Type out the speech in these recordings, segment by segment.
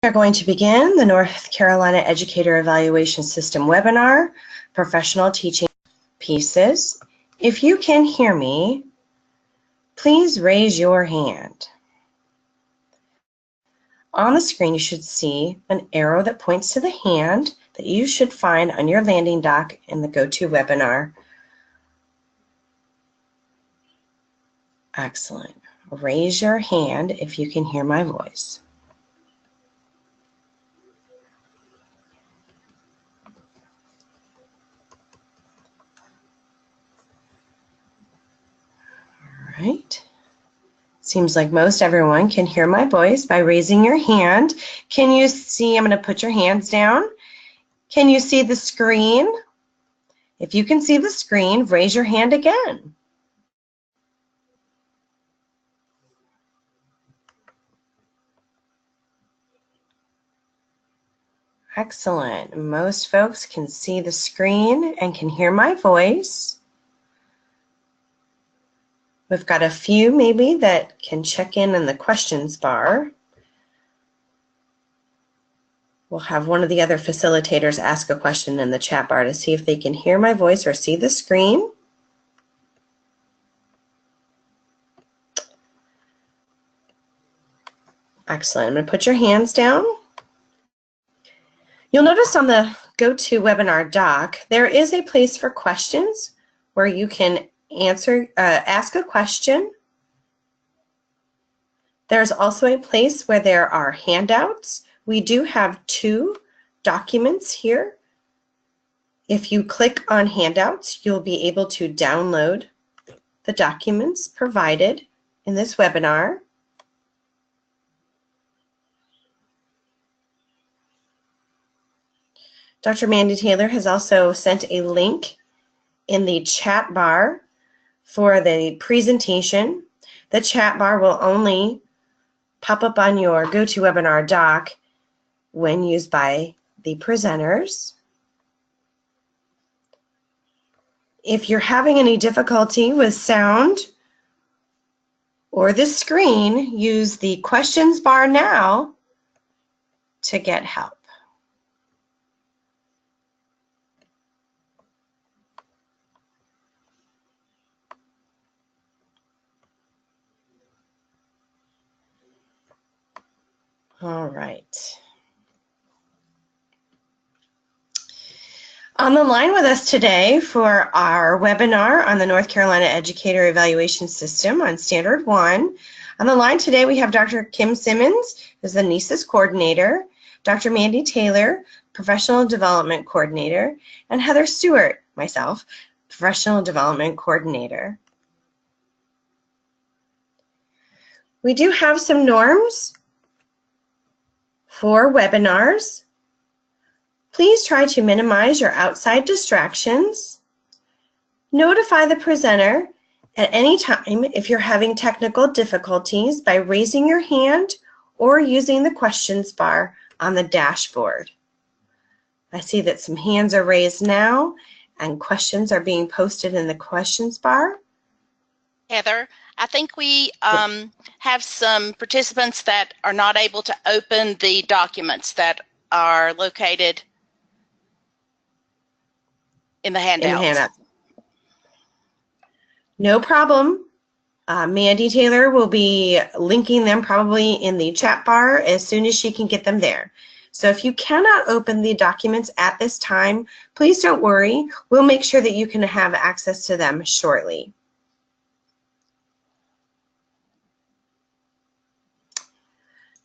We are going to begin the North Carolina Educator Evaluation System webinar, Professional Teaching Pieces. If you can hear me, please raise your hand. On the screen, you should see an arrow that points to the hand that you should find on your landing dock in the GoToWebinar. Excellent. Raise your hand if you can hear my voice. All right. Seems like most everyone can hear my voice by raising your hand. Can you see? I'm going to put your hands down. Can you see the screen? If you can see the screen, raise your hand again. Excellent. Most folks can see the screen and can hear my voice. We've got a few maybe that can check in the questions bar. We'll have one of the other facilitators ask a question in the chat bar to see if they can hear my voice or see the screen. Excellent. I'm going to put your hands down. You'll notice on the GoToWebinar doc, there is a place for questions where you can ask a question. There's also a place where there are handouts. We do have 2 documents here. If you click on handouts, you'll be able to download the documents provided in this webinar. Dr. Mandy Taylor has also sent a link in the chat bar for the presentation. The chat bar will only pop up on your GoToWebinar doc when used by the presenters. If you're having any difficulty with sound or the screen, use the questions bar now to get help. All right. On the line with us today for our webinar on the North Carolina Educator Evaluation System on Standard 1. On the line today we have Dr. Kim Simmons, who's the NCEES Coordinator, Dr. Mandy Taylor, Professional Development Coordinator, and Heather Stewart, myself, Professional Development Coordinator. We do have some norms for webinars. Please try to minimize your outside distractions. Notify the presenter at any time if you're having technical difficulties by raising your hand or using the questions bar on the dashboard. I see that some hands are raised now and questions are being posted in the questions bar. Heather, I think we have some participants that are not able to open the documents that are located in the handouts. No problem. Mandy Taylor will be linking them probably in the chat bar as soon as she can get them there. So if you cannot open the documents at this time, please don't worry. We'll make sure that you can have access to them shortly.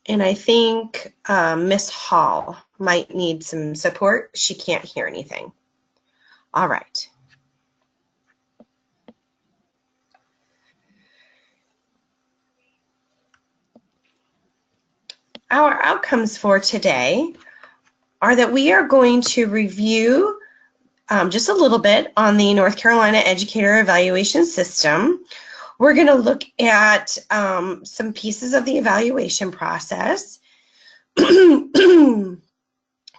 And I think Miss Hall might need some support. She can't hear anything. All right. Our outcomes for today are that we are going to review just a little bit on the North Carolina Educator Evaluation System. We're going to look at some pieces of the evaluation process. We're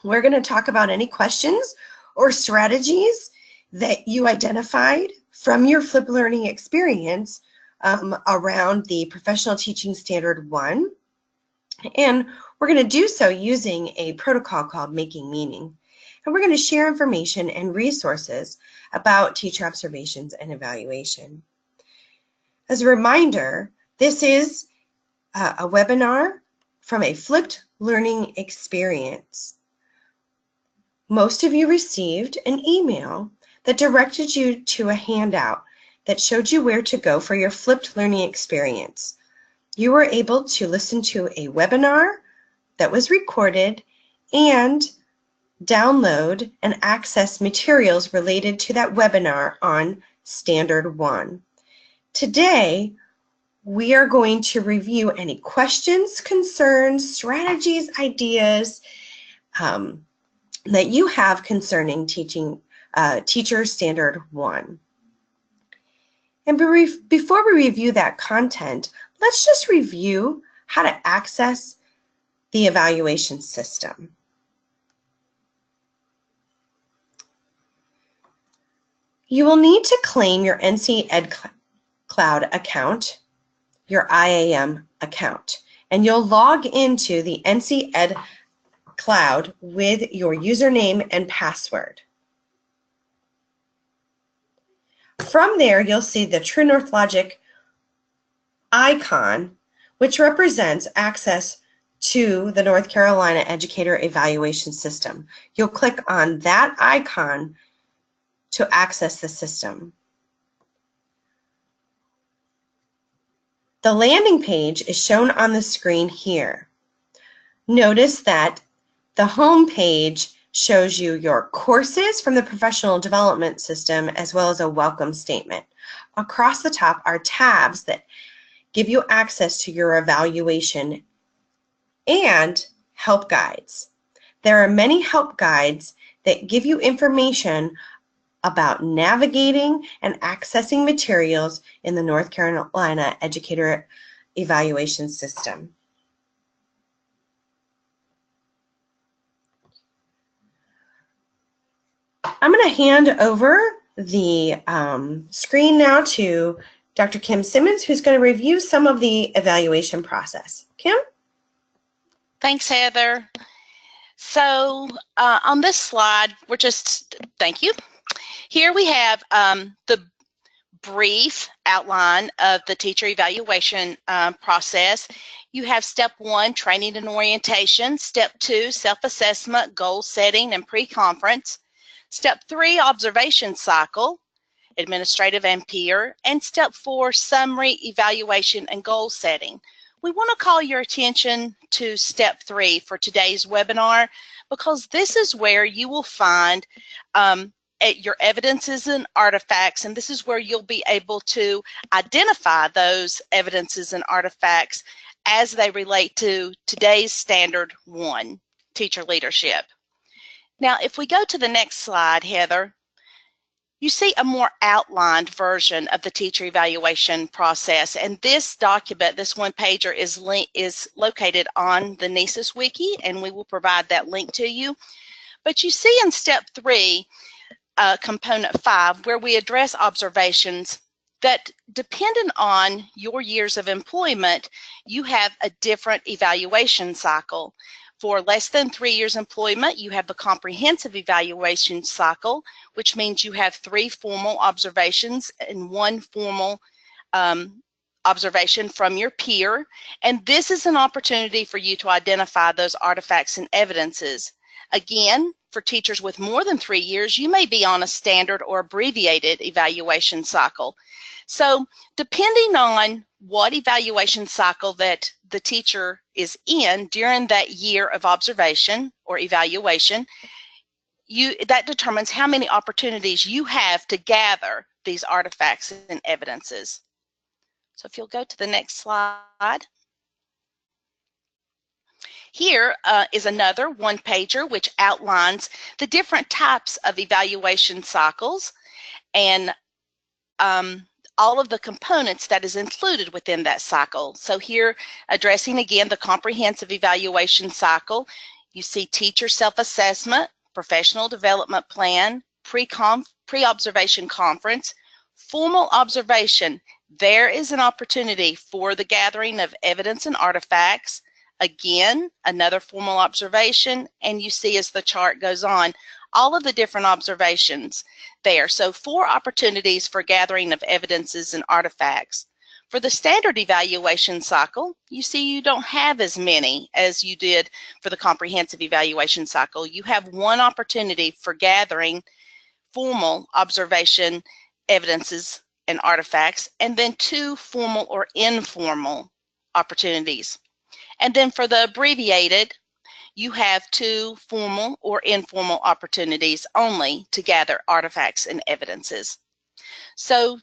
going to talk about any questions or strategies that you identified from your flipped learning experience around the Professional Teaching Standard 1. And we're going to do so using a protocol called Making Meaning. And we're going to share information and resources about teacher observations and evaluation. As a reminder, this is a webinar from a flipped learning experience. Most of you received an email that directed you to a handout that showed you where to go for your flipped learning experience. You were able to listen to a webinar that was recorded and download and access materials related to that webinar on Standard 1. Today, we are going to review any questions, concerns, strategies, ideas that you have concerning teaching Teacher Standard 1. And before we review that content, let's just review how to access the evaluation system. You will need to claim your NCEES Cloud account, your IAM account, and you'll log into the NCEES Cloud with your username and password. From there, you'll see the True North Logic icon, which represents access to the North Carolina Educator Evaluation System. You'll click on that icon to access the system. The landing page is shown on the screen here. Notice that the home page shows you your courses from the professional development system as well as a welcome statement. Across the top are tabs that give you access to your evaluation and help guides. There are many help guides that give you information about navigating and accessing materials in the North Carolina Educator Evaluation System. I'm going to hand over the screen now to Dr. Kim Simmons, who's going to review some of the evaluation process. Kim? Thanks, Heather. So on this slide, thank you. Here we have the brief outline of the teacher evaluation process. You have step 1, training and orientation. Step 2, self-assessment, goal setting, and pre-conference. Step 3, observation cycle, administrative and peer. And step 4, summary, evaluation, and goal setting. We want to call your attention to step 3 for today's webinar because this is where you will find your evidences and artifacts, and this is where you'll be able to identify those evidences and artifacts as they relate to today's Standard 1, teacher leadership. Now, if we go to the next slide, Heather, you see a more outlined version of the teacher evaluation process, and this document, this one-pager, is located on the NCEES Wiki, and we will provide that link to you. But you see in step 3, component 5, where we address observations that, dependent on your years of employment, you have a different evaluation cycle. For less than 3 years employment, you have the comprehensive evaluation cycle, which means you have 3 formal observations and 1 formal observation from your peer. And this is an opportunity for you to identify those artifacts and evidences. Again, for teachers with more than 3 years, you may be on a standard or abbreviated evaluation cycle. So depending on what evaluation cycle that the teacher is in during that year of observation or evaluation, that determines how many opportunities you have to gather these artifacts and evidences. So if you'll go to the next slide. Here is another one-pager which outlines the different types of evaluation cycles and all of the components that is included within that cycle. So here, addressing again the comprehensive evaluation cycle, you see teacher self-assessment, professional development plan, pre-observation conference, formal observation. There is an opportunity for the gathering of evidence and artifacts, Again, another formal observation, and you see as the chart goes on, all of the different observations there. So 4 opportunities for gathering of evidences and artifacts. For the standard evaluation cycle, you see you don't have as many as you did for the comprehensive evaluation cycle. You have 1 opportunity for gathering formal observation evidences and artifacts, and then 2 formal or informal opportunities. And then for the abbreviated, you have 2 formal or informal opportunities only to gather artifacts and evidences. So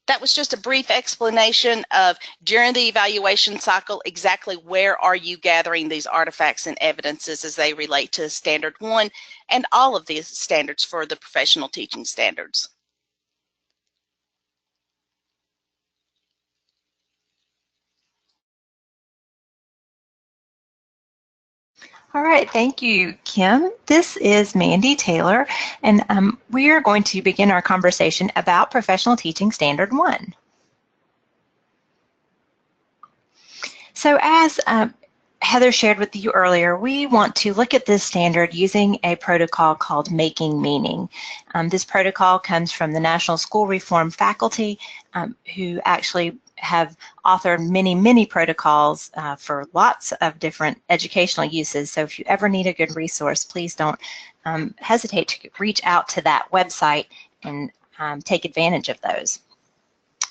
that was just a brief explanation of, during the evaluation cycle, exactly where are you gathering these artifacts and evidences as they relate to Standard 1 and all of these standards for the professional teaching standards. All right, thank you, Kim. This is Mandy Taylor, and we are going to begin our conversation about Professional Teaching Standard 1. So as Heather shared with you earlier, we want to look at this standard using a protocol called Making Meaning. This protocol comes from the National School Reform faculty who actually have authored many protocols for lots of different educational uses. So if you ever need a good resource, please don't hesitate to reach out to that website and take advantage of those.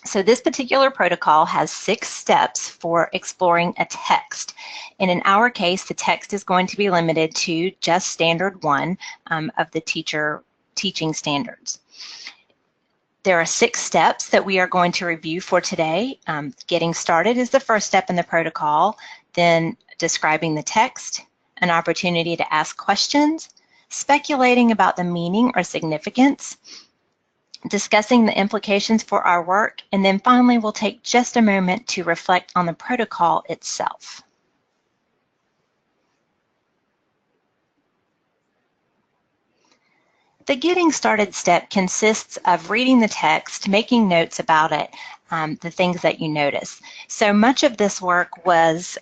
So this particular protocol has 6 steps for exploring a text. And in our case, the text is going to be limited to just Standard 1 of the teaching standards. There are 6 steps that we are going to review for today. Getting started is the first step in the protocol, then describing the text, an opportunity to ask questions, speculating about the meaning or significance, discussing the implications for our work, and then finally we'll take just a moment to reflect on the protocol itself. The getting started step consists of reading the text, making notes about it, the things that you notice. So much of this work was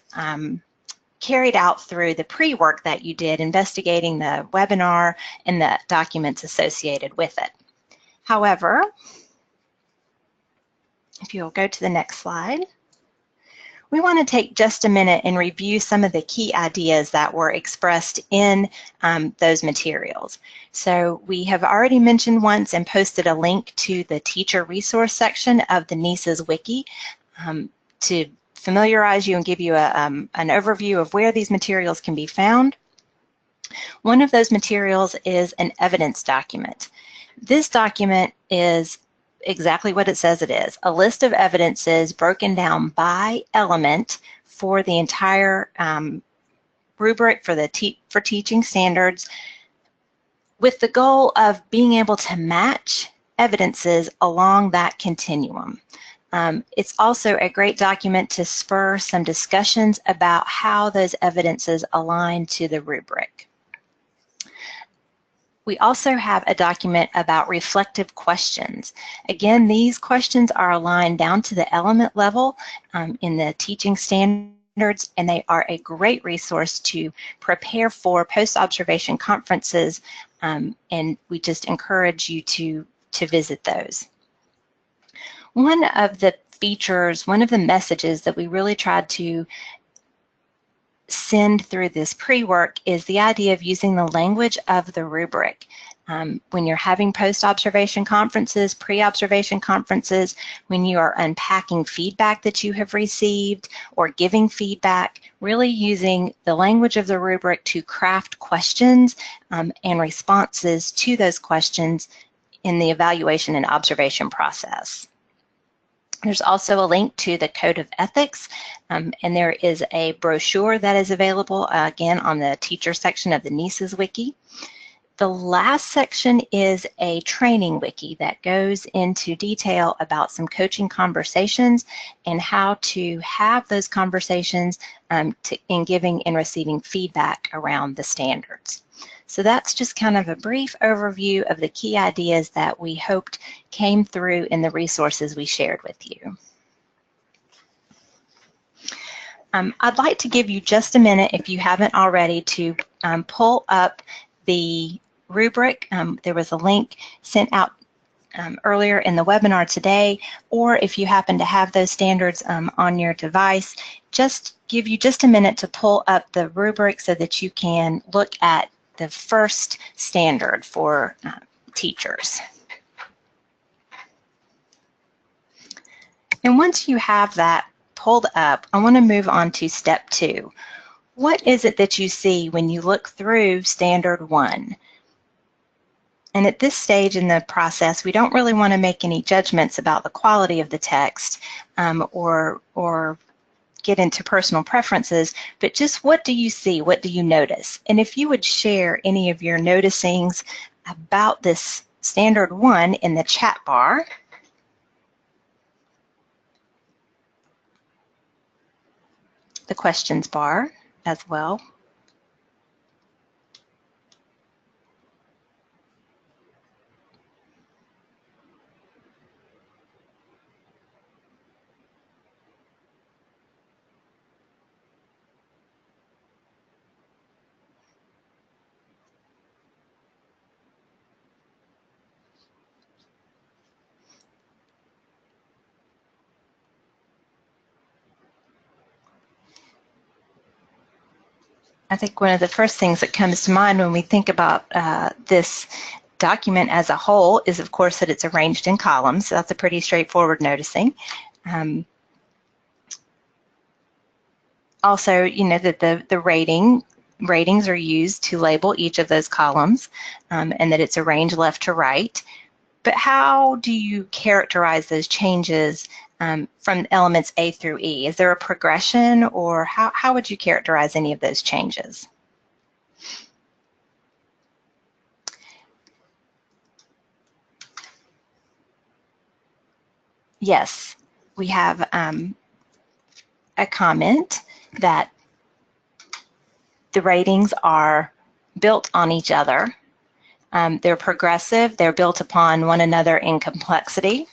carried out through the pre-work that you did, investigating the webinar and the documents associated with it. However, if you'll go to the next slide, we want to take just a minute and review some of the key ideas that were expressed in those materials. So we have already mentioned once and posted a link to the teacher resource section of the NCEES Wiki to familiarize you and give you an overview of where these materials can be found. One of those materials is an evidence document. This document is exactly what it says it is, a list of evidences broken down by element for the entire rubric for teaching standards, with the goal of being able to match evidences along that continuum. It's also a great document to spur some discussions about how those evidences align to the rubric. We also have a document about reflective questions. Again, these questions are aligned down to the element level in the teaching standards, and they are a great resource to prepare for post-observation conferences, and we just encourage you to visit those. One of the features, one of the messages that we really tried to send through this pre-work is the idea of using the language of the rubric. When you're having post-observation conferences, pre-observation conferences, when you are unpacking feedback that you have received or giving feedback, really using the language of the rubric to craft questions and responses to those questions in the evaluation and observation process. There's also a link to the Code of Ethics, and there is a brochure that is available, again, on the teacher section of the NCEES Wiki. The last section is a training wiki that goes into detail about some coaching conversations and how to have those conversations in giving and receiving feedback around the standards. So that's just kind of a brief overview of the key ideas that we hoped came through in the resources we shared with you. I'd like to give you just a minute, if you haven't already, to pull up the rubric. There was a link sent out earlier in the webinar today, or if you happen to have those standards on your device, just give you just a minute to pull up the rubric so that you can look at the first standard for teachers. And once you have that pulled up, I want to move on to step 2. What is it that you see when you look through standard 1? And at this stage in the process, we don't really want to make any judgments about the quality of the text or get into personal preferences, but just what do you see? What do you notice? And if you would share any of your noticings about this standard 1 in the chat bar. The questions bar as well. I think one of the first things that comes to mind when we think about this document as a whole is, of course, that it's arranged in columns. So that's a pretty straightforward noticing. Also, you know, that the ratings are used to label each of those columns, and that it's arranged left to right. But how do you characterize those changes from elements A through E? Is there a progression, or how would you characterize any of those changes? Yes, we have a comment that the ratings are built on each other. They're progressive, they're built upon one another in complexity.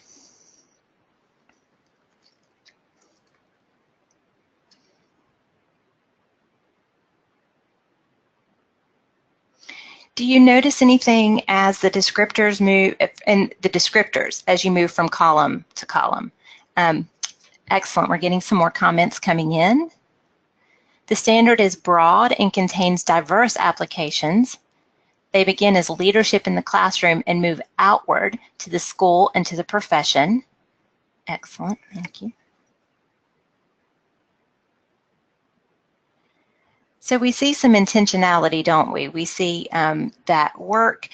Do you notice anything as the descriptors move, and the descriptors as you move from column to column? Excellent, we're getting some more comments coming in. The standard is broad and contains diverse applications. They begin as leadership in the classroom and move outward to the school and to the profession. Excellent, thank you. So we see some intentionality, don't we? We see that work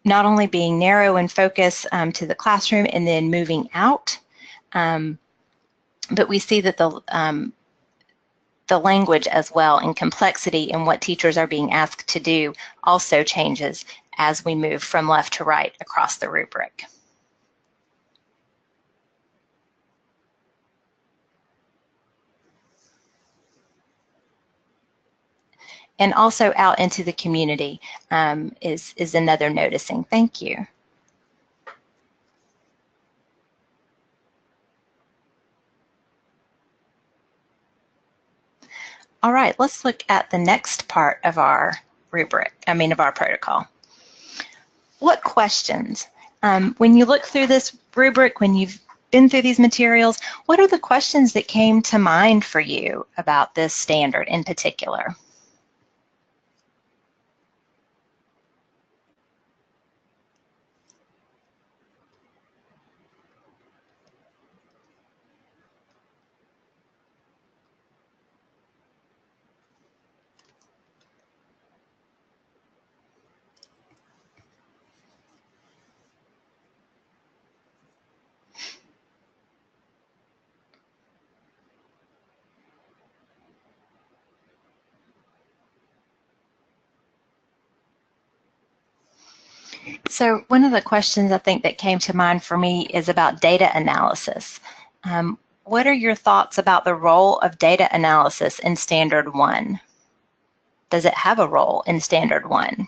not only being narrow in focus to the classroom and then moving out, but we see that the language as well and complexity in what teachers are being asked to do also changes as we move from left to right across the rubric. And also out into the community is another noticing. Thank you. All right, let's look at the next part of our rubric, of our protocol. What questions? When you look through this rubric, when you've been through these materials, what are the questions that came to mind for you about this standard in particular? So one of the questions I think that came to mind for me is about data analysis. What are your thoughts about the role of data analysis in Standard 1? Does it have a role in Standard 1?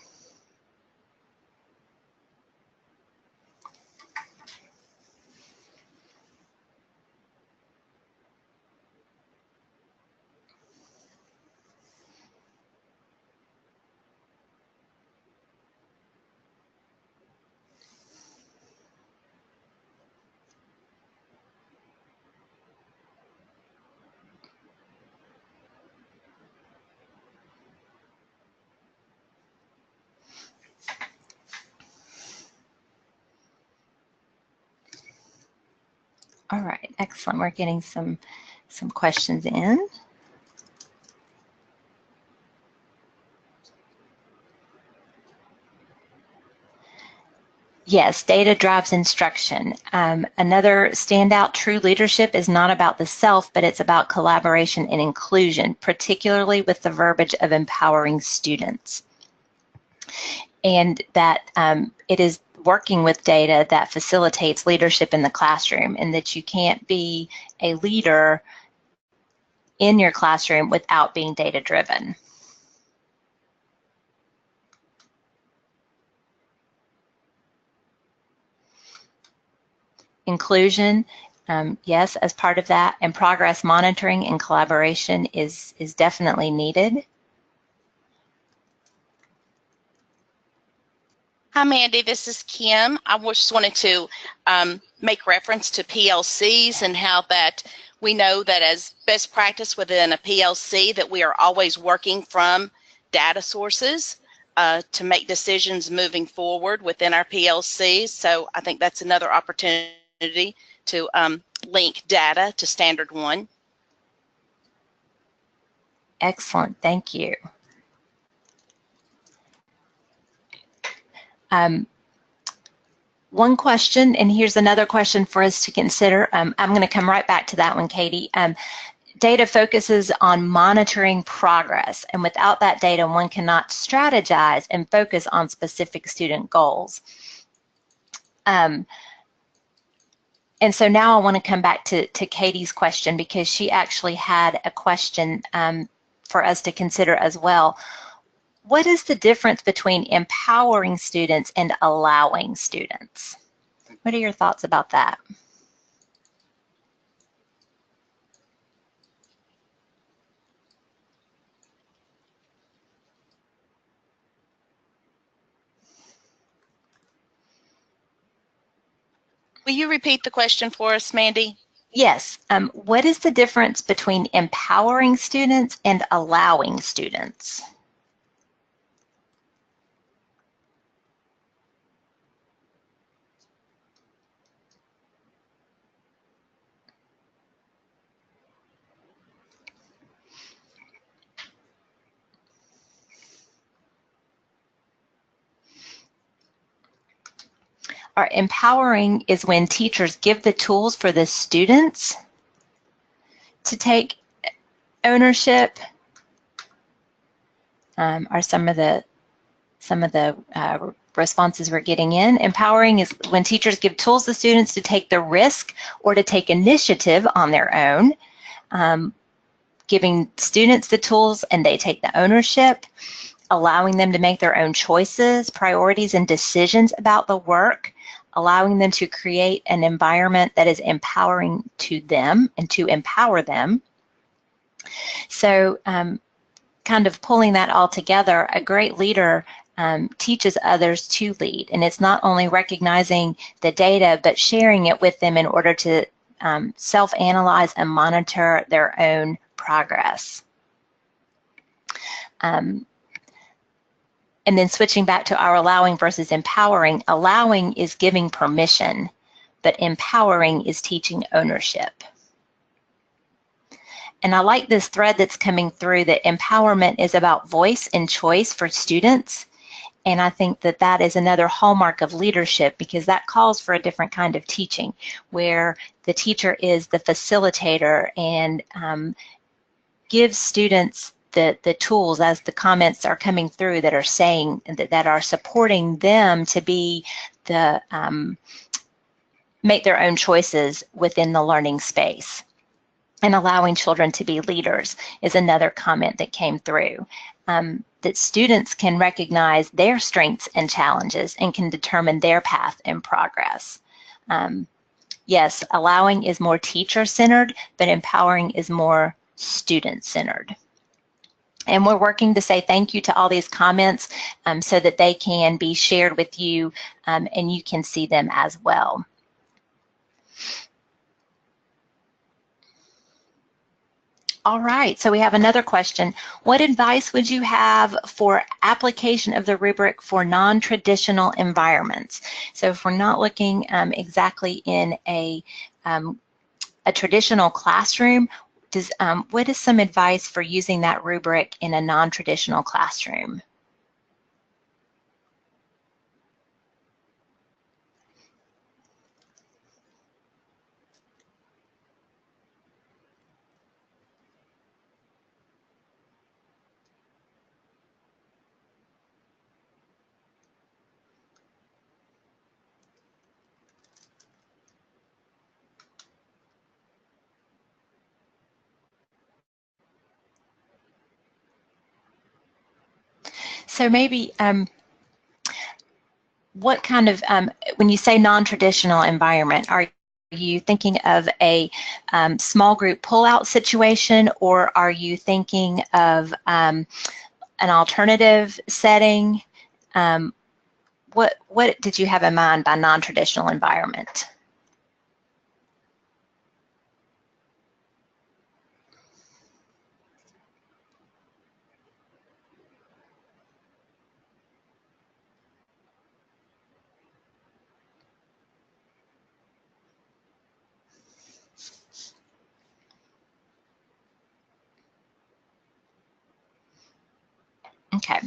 All right, excellent. We're getting some questions in. Yes, data drives instruction. Another standout, true leadership is not about the self, but it's about collaboration and inclusion, particularly with the verbiage of empowering students. And that it is working with data that facilitates leadership in the classroom, and that you can't be a leader in your classroom without being data-driven. Inclusion, yes, as part of that, and progress monitoring and collaboration is definitely needed. Hi, Mandy. This is Kim. I just wanted to make reference to PLCs and how that we know that as best practice within a PLC that we are always working from data sources to make decisions moving forward within our PLCs. So I think that's another opportunity to link data to Standard 1. Excellent. Thank you. One question, and here's another question for us to consider. I'm going to come right back to that one, Katie. Data focuses on monitoring progress, and without that data, one cannot strategize and focus on specific student goals. And so now I want to come back to Katie's question, because she actually had a question for us to consider as well. What is the difference between empowering students and allowing students? What are your thoughts about that? Will you repeat the question for us, Mandy? Yes. What is the difference between empowering students and allowing students? Or empowering is when teachers give the tools for the students to take ownership. Are some of the responses we're getting in. Empowering is when teachers give tools to students to take the risk or to take initiative on their own. Giving students the tools and they take the ownership. Allowing them to make their own choices, priorities, and decisions about the work. Allowing them to create an environment that is empowering to them and to empower them. So kind of pulling that all together, a great leader teaches others to lead. And it's not only recognizing the data, but sharing it with them in order to self-analyze and monitor their own progress. And then switching back to our allowing versus empowering, allowing is giving permission, but empowering is teaching ownership. And I like this thread that's coming through, that empowerment is about voice and choice for students. And I think that that is another hallmark of leadership, because that calls for a different kind of teaching, where the teacher is the facilitator and gives students the tools, as the comments are coming through, that are saying that are supporting them to be the make their own choices within the learning space. And allowing children to be leaders is another comment that came through. That students can recognize their strengths and challenges and can determine their path and progress. Yes, allowing is more teacher-centered, but empowering is more student-centered. And we're working to say thank you to all these comments so that they can be shared with you and you can see them as well. All right, so we have another question. What advice would you have for application of the rubric for non-traditional environments? So if we're not looking exactly in a a traditional classroom, what is some advice for using that rubric in a non-traditional classroom? So maybe what kind of, when you say non-traditional environment, are you thinking of a small group pullout situation, or are you thinking of an alternative setting? What did you have in mind by non-traditional environment? Okay.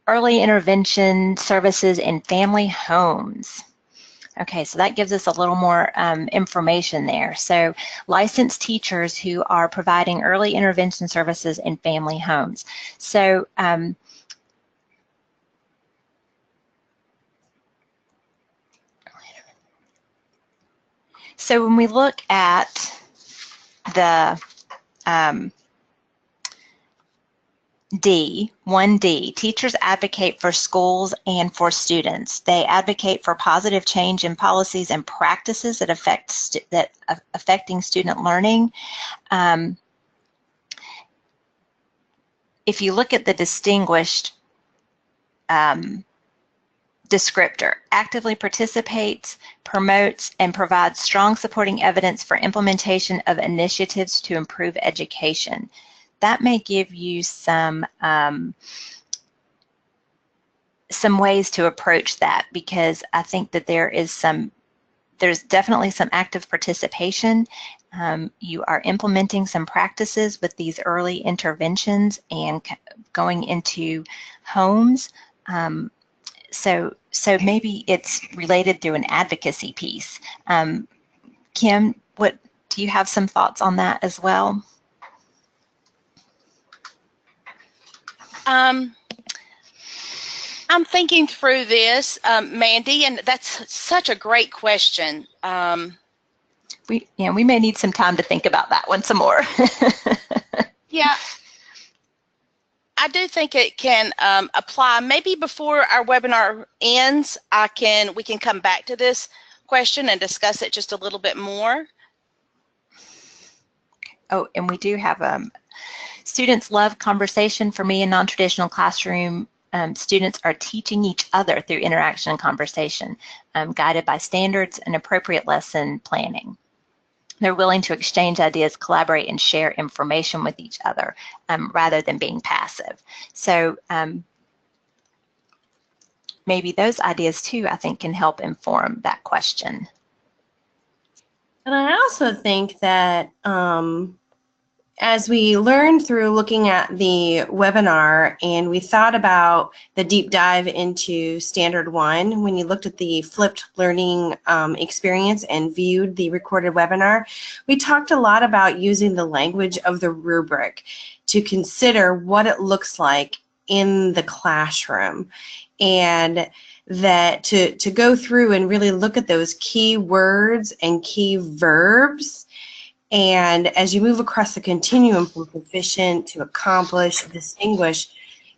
Early intervention services in family homes. Okay, so that gives us a little more information there. So licensed teachers who are providing early intervention services in family homes. So so when we look at the 1D, teachers advocate for schools and for students. They advocate for positive change in policies and practices that affecting student learning. If you look at the distinguished descriptor, actively participates, promotes, and provides strong supporting evidence for implementation of initiatives to improve education. That may give you some ways to approach that, because I think that there's definitely some active participation. You are implementing some practices with these early interventions and going into homes. So maybe it's related through an advocacy piece. Kim, do you have some thoughts on that as well? I'm thinking through this, Mandy, and that's such a great question. We may need some time to think about that one some more. Yeah, I do think it can apply. Maybe before our webinar ends, we can come back to this question and discuss it just a little bit more. Oh, and we do have students love conversation. For me, in non-traditional classroom, students are teaching each other through interaction and conversation, guided by standards and appropriate lesson planning. They're willing to exchange ideas, collaborate, and share information with each other rather than being passive. So maybe those ideas too, I think, can help inform that question. And I also think that as we learned through looking at the webinar and we thought about the deep dive into Standard 1, when you looked at the flipped learning experience and viewed the recorded webinar, we talked a lot about using the language of the rubric to consider what it looks like in the classroom, and that to go through and really look at those key words and key verbs. And as you move across the continuum from proficient to accomplish, distinguish,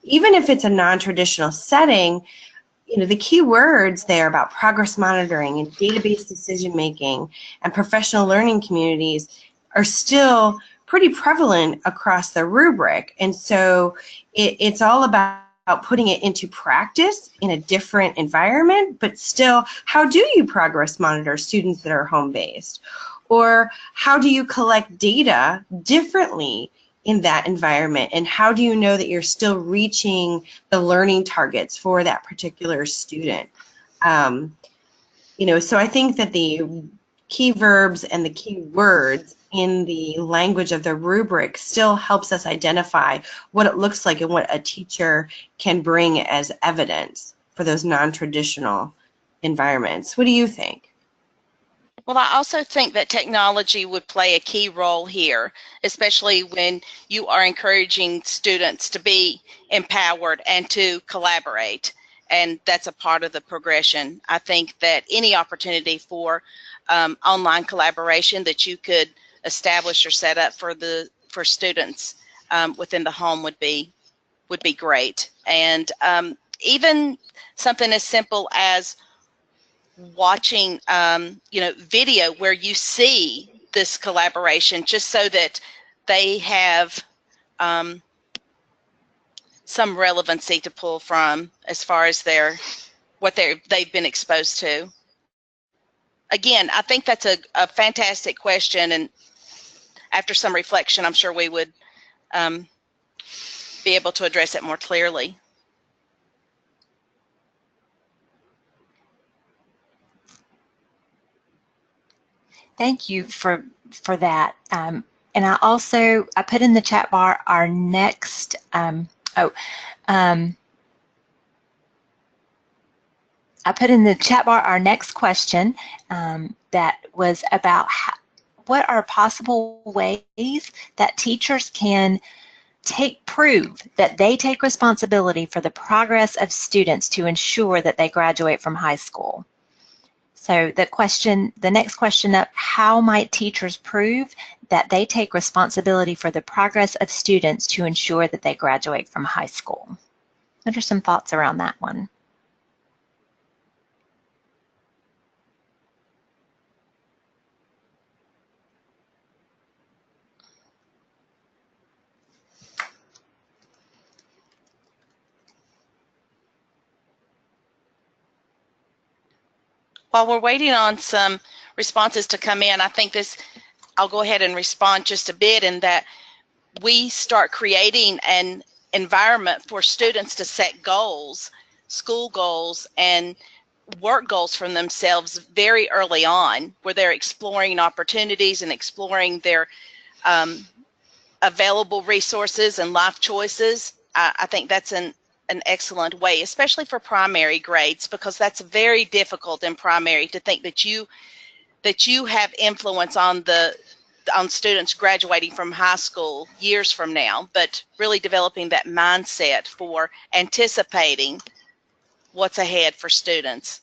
even if it's a non-traditional setting, the key words there about progress monitoring and database decision making and professional learning communities are still pretty prevalent across the rubric. And so it's all about putting it into practice in a different environment, but still, how do you progress monitor students that are home-based? Or how do you collect data differently in that environment? And how do you know that you're still reaching the learning targets for that particular student? So I think that the key verbs and the key words in the language of the rubric still helps us identify what it looks like and what a teacher can bring as evidence for those non-traditional environments. What do you think? Well, I also think that technology would play a key role here, especially when you are encouraging students to be empowered and to collaborate. And that's a part of the progression. I think that any opportunity for online collaboration that you could establish or set up for students within the home would be great. And even something as simple as watching video where you see this collaboration, just so that they have some relevancy to pull from as far as they've been exposed to. Again, I think that's a fantastic question, and after some reflection, I'm sure we would be able to address it more clearly. Thank you for that. And I put in the chat bar our next I put in the chat bar our next question that was about what are possible ways that teachers can prove that they take responsibility for the progress of students to ensure that they graduate from high school. So the next question up, how might teachers prove that they take responsibility for the progress of students to ensure that they graduate from high school? What are some thoughts around that one? While we're waiting on some responses to come in, I think I'll go ahead and respond just a bit in that we start creating an environment for students to set goals, school goals, and work goals from themselves very early on, where they're exploring opportunities and exploring their available resources and life choices. I think that's an excellent way, especially for primary grades, because that's very difficult in primary to think that you have influence on students graduating from high school years from now, but really developing that mindset for anticipating what's ahead for students.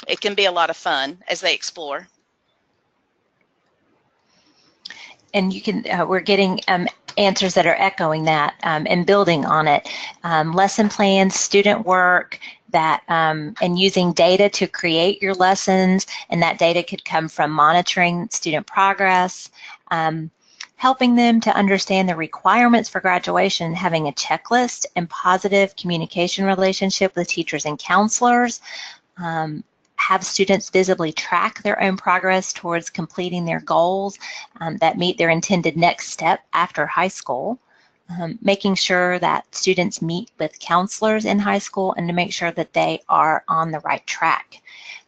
It can be a lot of fun as they explore. And we're getting answers that are echoing that and building on it. Lesson plans, student work, and using data to create your lessons, and that data could come from monitoring student progress, helping them to understand the requirements for graduation, having a checklist and positive communication relationship with teachers and counselors, have students visibly track their own progress towards completing their goals that meet their intended next step after high school, making sure that students meet with counselors in high school and to make sure that they are on the right track.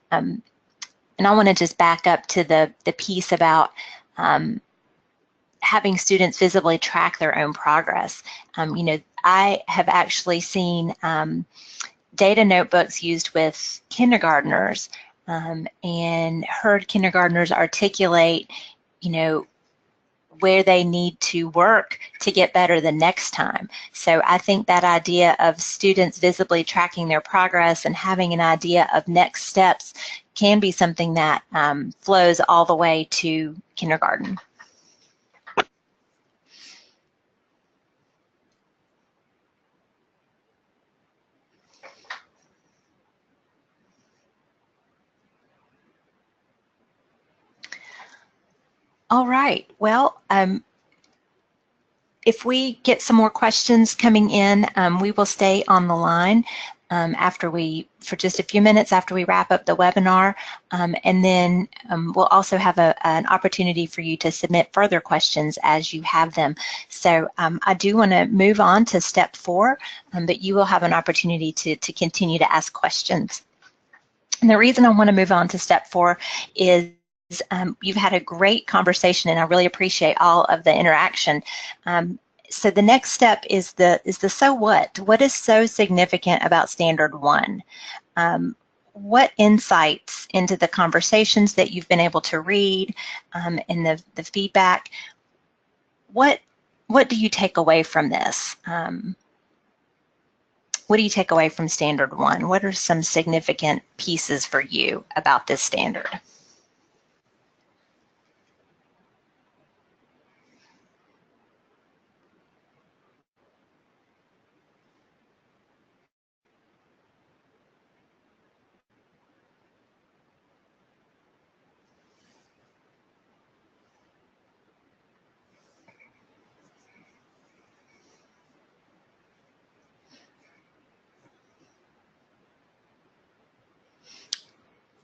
And I want to just back up to the piece about having students visibly track their own progress. I have actually seen data notebooks used with kindergartners and heard kindergartners articulate, where they need to work to get better the next time. So I think that idea of students visibly tracking their progress and having an idea of next steps can be something that flows all the way to kindergarten. All right, well, if we get some more questions coming in, we will stay on the line for just a few minutes after we wrap up the webinar, and then we'll also have an opportunity for you to submit further questions as you have them. So I do want to move on to step 4, but you will have an opportunity to continue to ask questions. And the reason I want to move on to step 4 is you've had a great conversation, and I really appreciate all of the interaction. So the next step is the so what? What is so significant about Standard 1? What insights into the conversations that you've been able to read and the feedback, what do you take away from this? What do you take away from Standard 1? What are some significant pieces for you about this standard?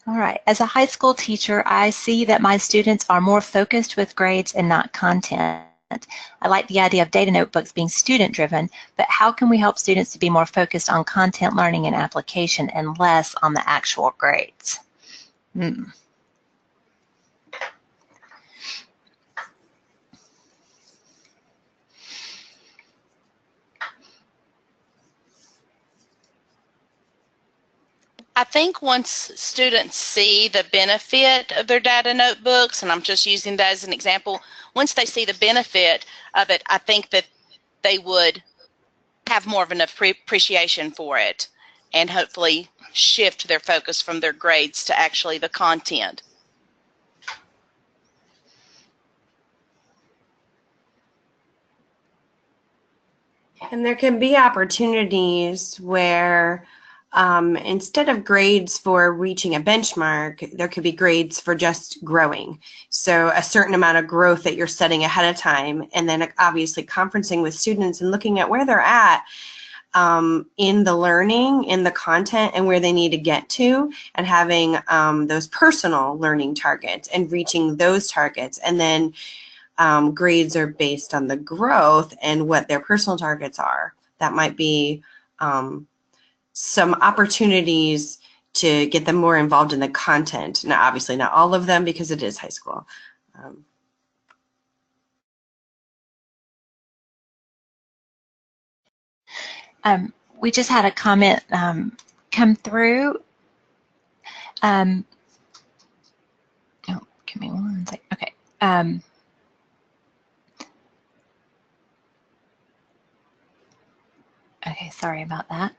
All right, as a high school teacher, I see that my students are more focused with grades and not content. I like the idea of data notebooks being student-driven, but how can we help students to be more focused on content learning and application and less on the actual grades? I think once students see the benefit of their data notebooks, and I'm just using that as an example, once they see the benefit of it, I think that they would have more of an appreciation for it and hopefully shift their focus from their grades to actually the content. And there can be opportunities where instead of grades for reaching a benchmark, there could be grades for just growing. So a certain amount of growth that you're setting ahead of time, and then obviously conferencing with students and looking at where they're at in the learning, in the content, and where they need to get to, and having those personal learning targets and reaching those targets. And then grades are based on the growth and what their personal targets are. That might be some opportunities to get them more involved in the content. Now, obviously not all of them because it is high school. We just had a comment come through. Oh, give me one second. Okay. Okay, sorry about that.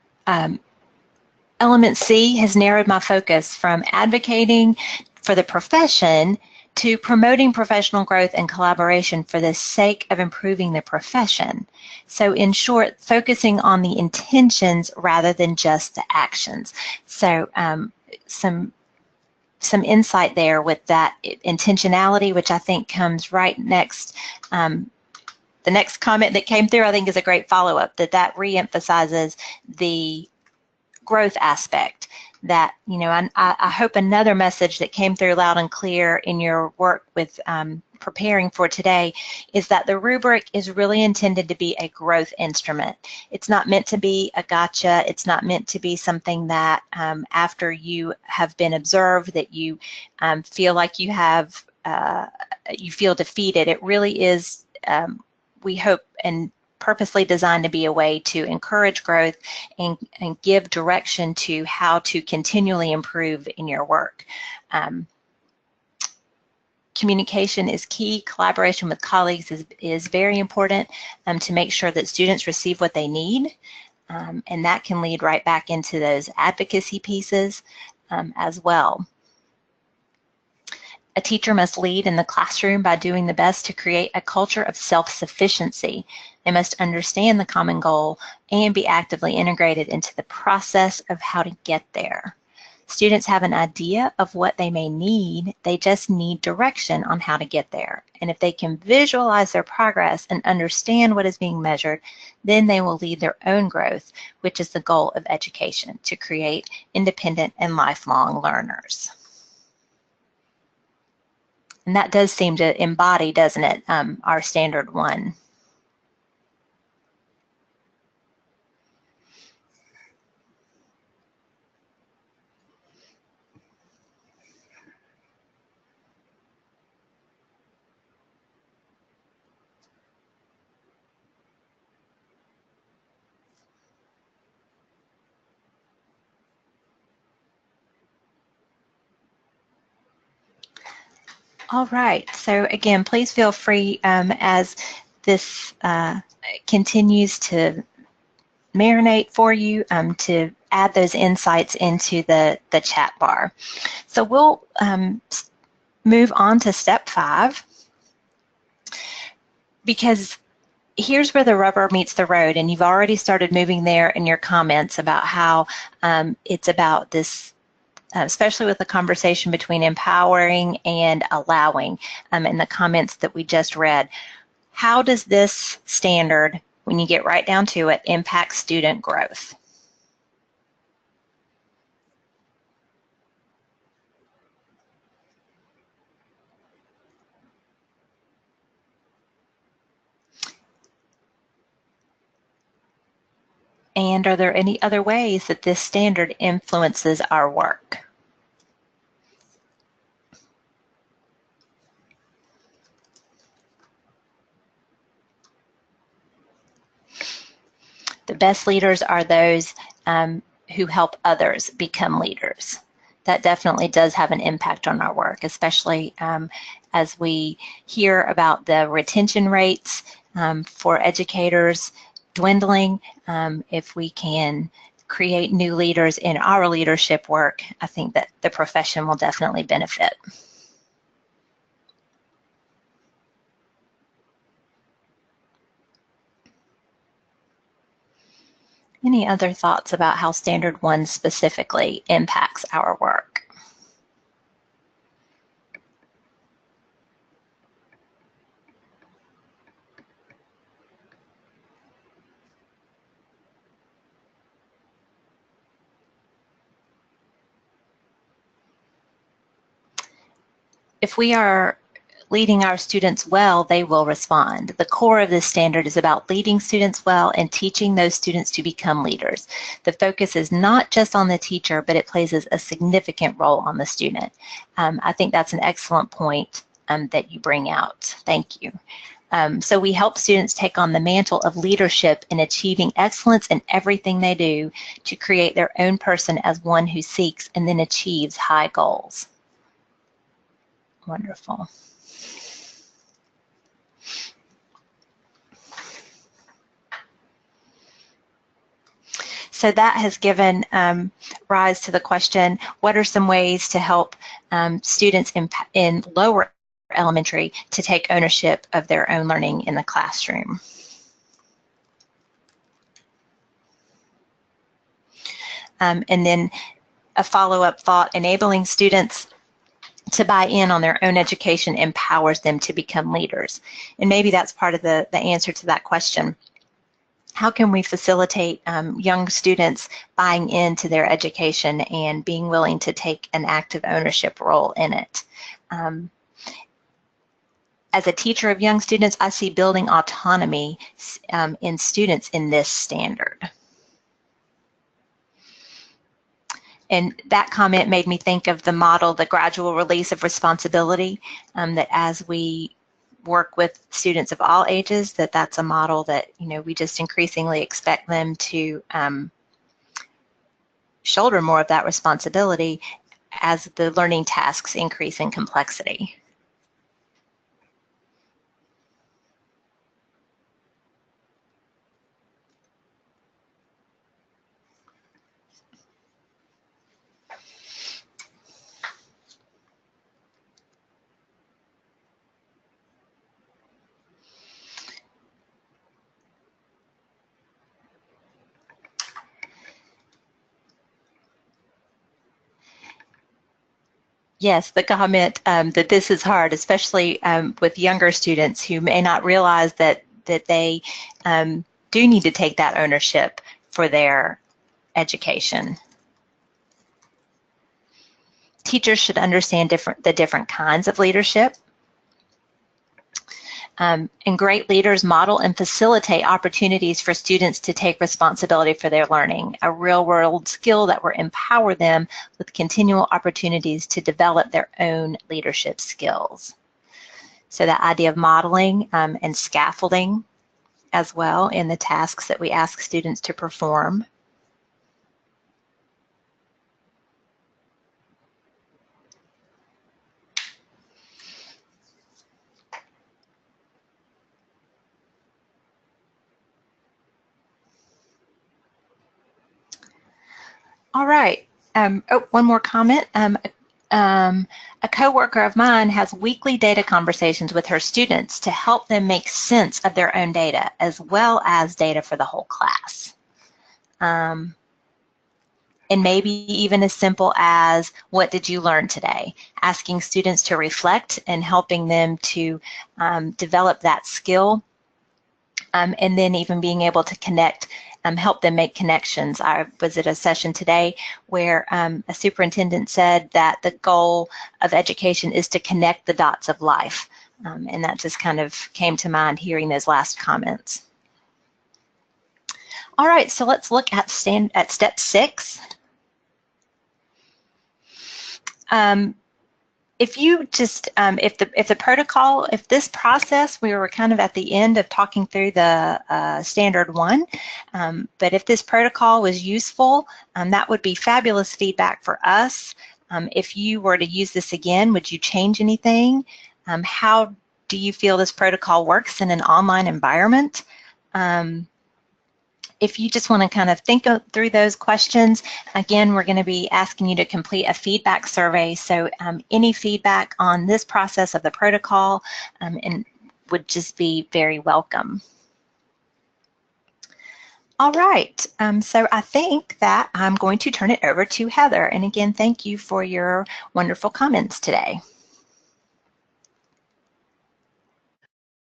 Element C has narrowed my focus from advocating for the profession to promoting professional growth and collaboration for the sake of improving the profession. So in short, focusing on the intentions rather than just the actions. So some insight there with that intentionality, which I think comes right next. The next comment that came through, I think, is a great follow-up, that reemphasizes the growth aspect. That, you know, I hope another message that came through loud and clear in your work with preparing for today is that the rubric is really intended to be a growth instrument. It's not meant to be a gotcha. It's not meant to be something that after you have been observed that you feel like you have, you feel defeated. It really is, we hope, and purposely designed to be a way to encourage growth and give direction to how to continually improve in your work. Communication is key. Collaboration with colleagues is very important to make sure that students receive what they need. And that can lead right back into those advocacy pieces as well. A teacher must lead in the classroom by doing the best to create a culture of self-sufficiency. They must understand the common goal and be actively integrated into the process of how to get there. Students have an idea of what they may need, they just need direction on how to get there. And if they can visualize their progress and understand what is being measured, then they will lead their own growth, which is the goal of education, to create independent and lifelong learners. And that does seem to embody, doesn't it, our Standard 1. All right, so again, please feel free as this continues to marinate for you to add those insights into the chat bar. So we'll move on to step 5, because here's where the rubber meets the road, and you've already started moving there in your comments about how it's about this, especially with the conversation between empowering and allowing in the comments that we just read. How does this standard, when you get right down to it, impact student growth? And are there any other ways that this standard influences our work? The best leaders are those who help others become leaders. That definitely does have an impact on our work, especially as we hear about the retention rates for educators dwindling. If we can create new leaders in our leadership work, I think that the profession will definitely benefit. Any other thoughts about how Standard 1 specifically impacts our work? If we are leading our students well, they will respond. The core of this standard is about leading students well and teaching those students to become leaders. The focus is not just on the teacher, but it plays a significant role on the student. I think that's an excellent point that you bring out. Thank you. So we help students take on the mantle of leadership in achieving excellence in everything they do to create their own person as one who seeks and then achieves high goals. Wonderful. So that has given rise to the question, what are some ways to help students in lower elementary to take ownership of their own learning in the classroom? And then a follow-up thought, enabling students to buy in on their own education empowers them to become leaders. And maybe that's part of the answer to that question. How can we facilitate young students buying into their education and being willing to take an active ownership role in it? As a teacher of young students, I see building autonomy in students in this standard. And that comment made me think of the model, the gradual release of responsibility, that as we work with students of all ages, that's a model that, you know, we just increasingly expect them to shoulder more of that responsibility as the learning tasks increase in complexity. Yes, the comment that this is hard, especially with younger students who may not realize that they do need to take that ownership for their education. Teachers should understand the different kinds of leadership. And great leaders model and facilitate opportunities for students to take responsibility for their learning, a real-world skill that will empower them with continual opportunities to develop their own leadership skills. So the idea of modeling and scaffolding as well in the tasks that we ask students to perform. All right. One more comment. A coworker of mine has weekly data conversations with her students to help them make sense of their own data as well as data for the whole class. And maybe even as simple as, what did you learn today? Asking students to reflect and helping them to develop that skill, and then even being able to connect, help them make connections. I was at a session today where a superintendent said that the goal of education is to connect the dots of life. And that just kind of came to mind hearing those last comments. All right, so let's look at step 6. If you just, if the protocol, if this process, we were kind of at the end of talking through the standard 1, but if this protocol was useful, that would be fabulous feedback for us. If you were to use this again, would you change anything? How do you feel this protocol works in an online environment? If you just want to kind of think through those questions, again, we're going to be asking you to complete a feedback survey. So any feedback on this process of the protocol and would just be very welcome. All right, so I think that I'm going to turn it over to Heather. And again, thank you for your wonderful comments today.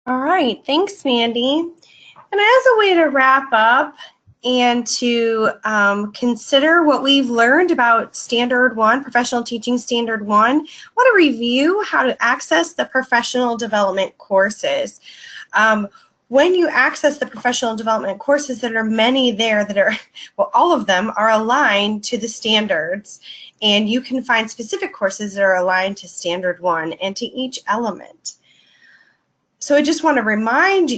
All right, thanks, Mandy. And as a way to wrap up and to consider what we've learned about Standard 1, Professional Teaching Standard 1, I want to review how to access the professional development courses. When you access the professional development courses, there are many there that are, well, all of them are aligned to the standards, and you can find specific courses that are aligned to Standard 1 and to each element. So I just want to remind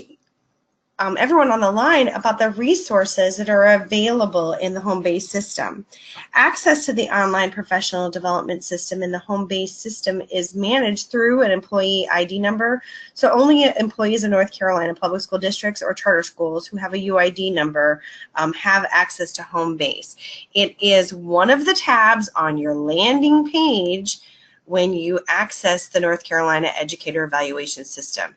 everyone on the line about the resources that are available in the home-based system. Access to the online professional development system in the home-based system is managed through an employee ID number, so only employees of North Carolina public school districts or charter schools who have a UID number have access to home-based. It is one of the tabs on your landing page when you access the North Carolina Educator Evaluation System.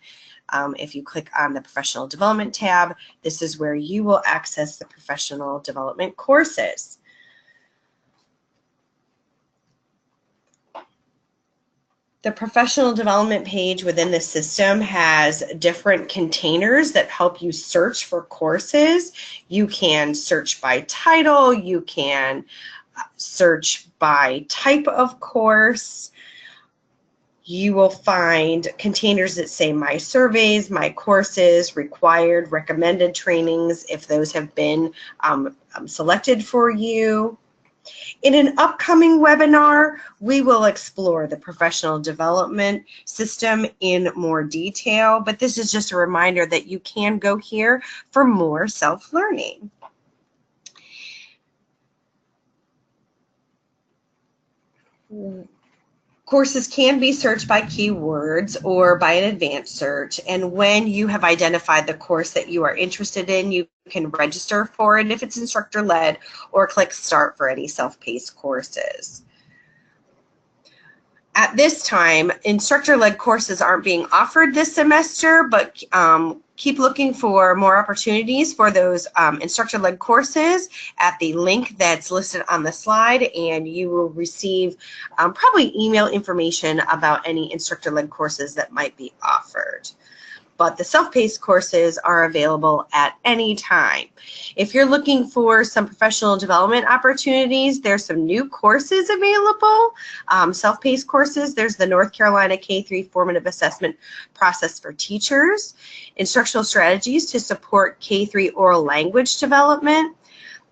If you click on the Professional Development tab, this is where you will access the professional development courses. The professional development page within the system has different containers that help you search for courses. You can search by title, you can search by type of course. You will find containers that say my surveys, my courses, required, recommended trainings, if those have been selected for you. In an upcoming webinar, we will explore the professional development system in more detail, but this is just a reminder that you can go here for more self-learning. Courses can be searched by keywords or by an advanced search, and when you have identified the course that you are interested in, you can register for it if it's instructor-led, or click Start for any self-paced courses. At this time, instructor-led courses aren't being offered this semester, but keep looking for more opportunities for those instructor-led courses at the link that's listed on the slide, and you will receive probably email information about any instructor-led courses that might be offered. But the self-paced courses are available at any time. If you're looking for some professional development opportunities, there's some new courses available, self-paced courses. There's the North Carolina K-3 Formative Assessment Process for Teachers, Instructional Strategies to Support K-3 Oral Language Development.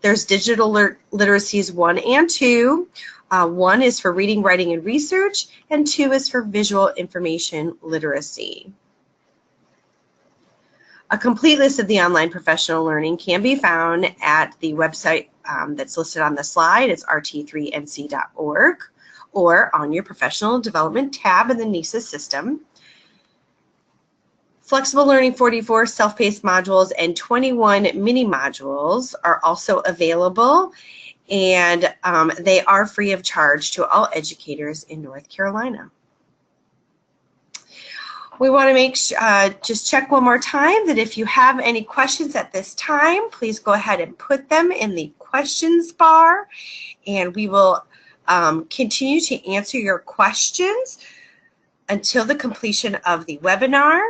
There's Digital Literacies 1 and 2. 1 is for reading, writing, and research, and 2 is for visual information literacy. A complete list of the online professional learning can be found at the website that's listed on the slide. It's rt3nc.org, or on your professional development tab in the NCEES system. Flexible Learning 44 self-paced modules and 21 mini modules are also available. and they are free of charge to all educators in North Carolina. We want to make just check one more time that if you have any questions at this time, please go ahead and put them in the questions bar, and we will continue to answer your questions until the completion of the webinar.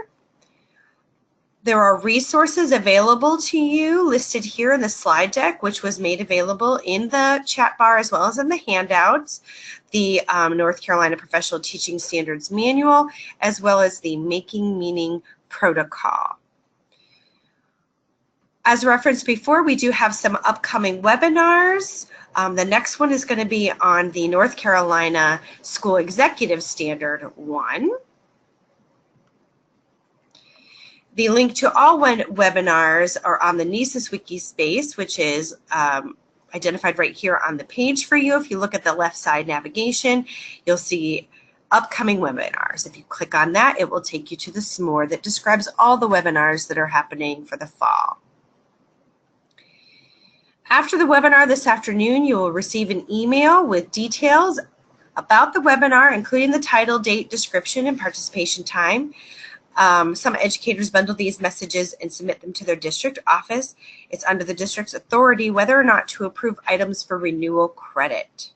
There are resources available to you listed here in the slide deck, which was made available in the chat bar as well as in the handouts. The North Carolina Professional Teaching Standards Manual, as well as the Making Meaning Protocol. As referenced before, we do have some upcoming webinars. The next one is going to be on the North Carolina School Executive Standard 1. The link to all webinars are on the NCEES Wiki space, which is identified right here on the page for you. If you look at the left side navigation, you'll see upcoming webinars. If you click on that, it will take you to the SMORE that describes all the webinars that are happening for the fall. After the webinar this afternoon, you will receive an email with details about the webinar, including the title, date, description, and participation time. Some educators bundle these messages and submit them to their district office. It's under the district's authority whether or not to approve items for renewal credit.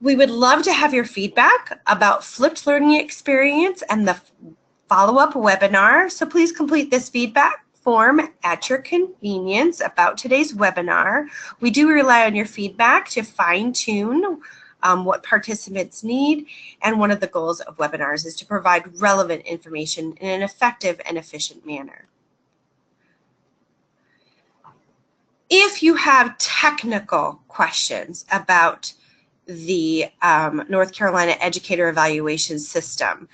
We would love to have your feedback about flipped learning experience and the follow-up webinar, so please complete this feedback form at your convenience about today's webinar. We do rely on your feedback to fine-tune what participants need, and one of the goals of webinars is to provide relevant information in an effective and efficient manner. If you have technical questions about the North Carolina Educator Evaluation System,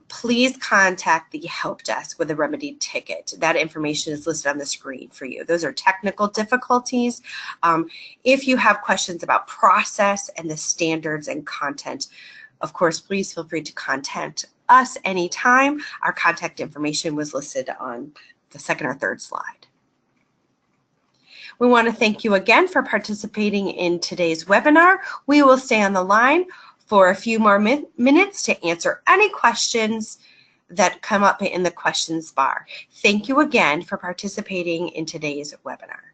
please contact the help desk with a remedied ticket. That information is listed on the screen for you. Those are technical difficulties. If you have questions about process and the standards and content, of course, please feel free to contact us anytime. Our contact information was listed on the second or third slide. We want to thank you again for participating in today's webinar. We will stay on the line for a few more minutes to answer any questions that come up in the questions bar. Thank you again for participating in today's webinar.